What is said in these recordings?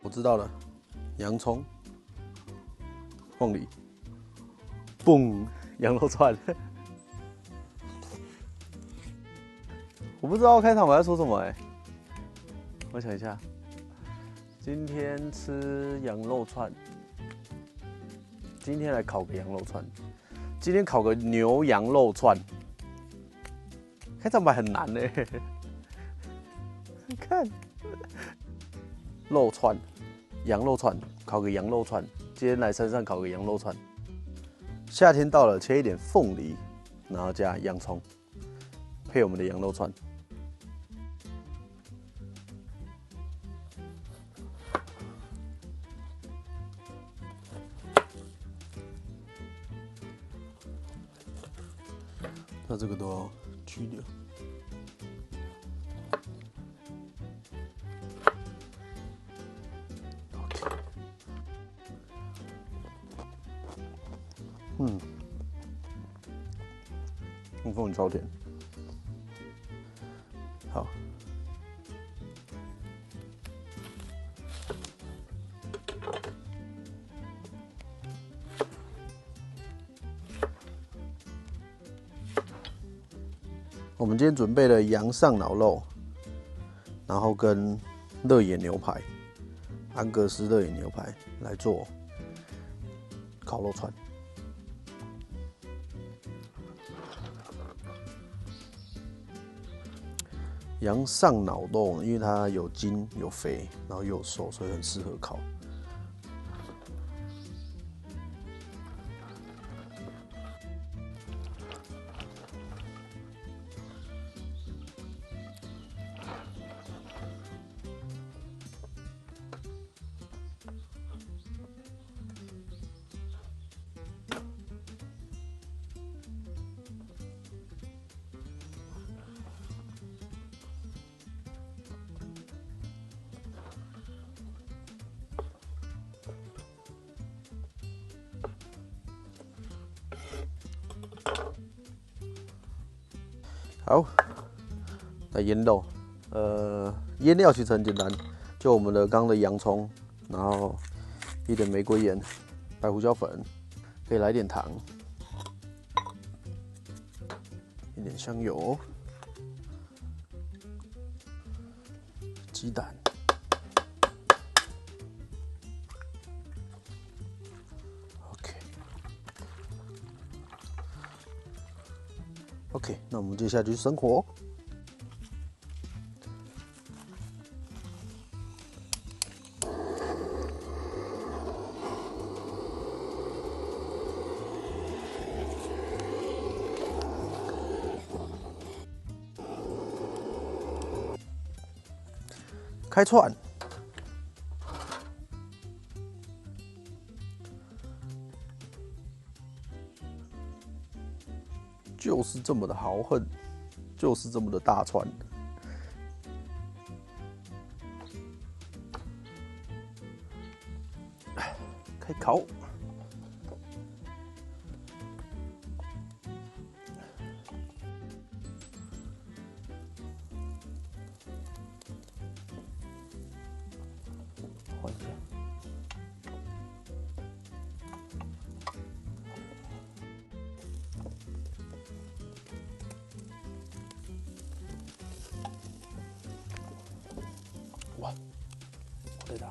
我知道了，洋葱、凤梨，嘣，羊肉串。我不知道开场我要说什么我想一下，今天吃羊肉串，今天来烤个羊肉串，今天烤个牛羊肉串，开场白很难看，肉串，羊肉串，烤个羊肉串，今天来山上烤个羊肉串。夏天到了，切一点凤梨，然后加洋葱，配我们的羊肉串。那这个都要去掉。凤梨超甜。好，我们今天准备了羊上脑肉，然后跟热眼牛排，安格斯热眼牛排来做烤肉串。羊上脑肉，因为它有筋有肥，然后又有瘦，所以很适合烤。好，来腌肉。腌料其实很简单，就我们的刚的洋葱，然后一点玫瑰盐、白胡椒粉，可以来点糖，一点香油，鸡蛋。OK， 那我们接下来就生火。开串，就是这么的豪横，就是这么的大串。开烤。换一下。哇，好累的。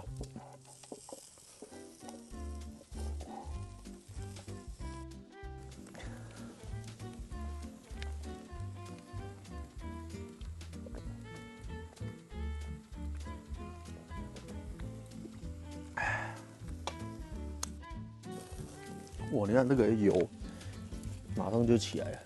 哇，你看这个油，马上就起来了。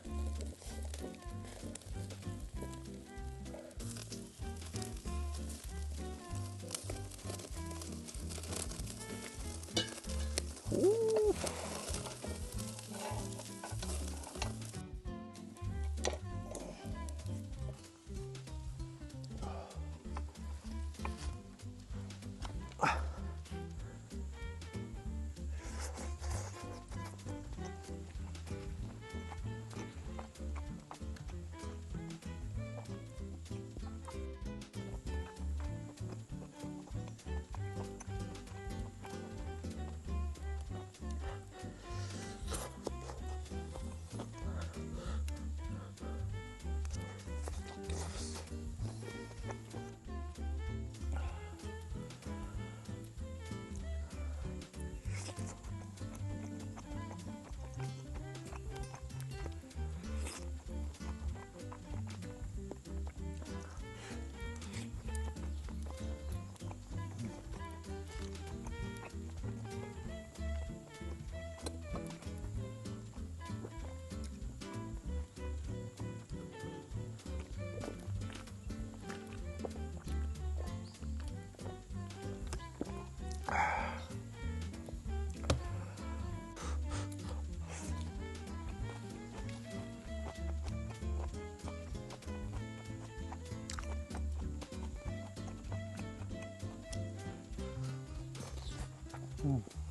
嗯。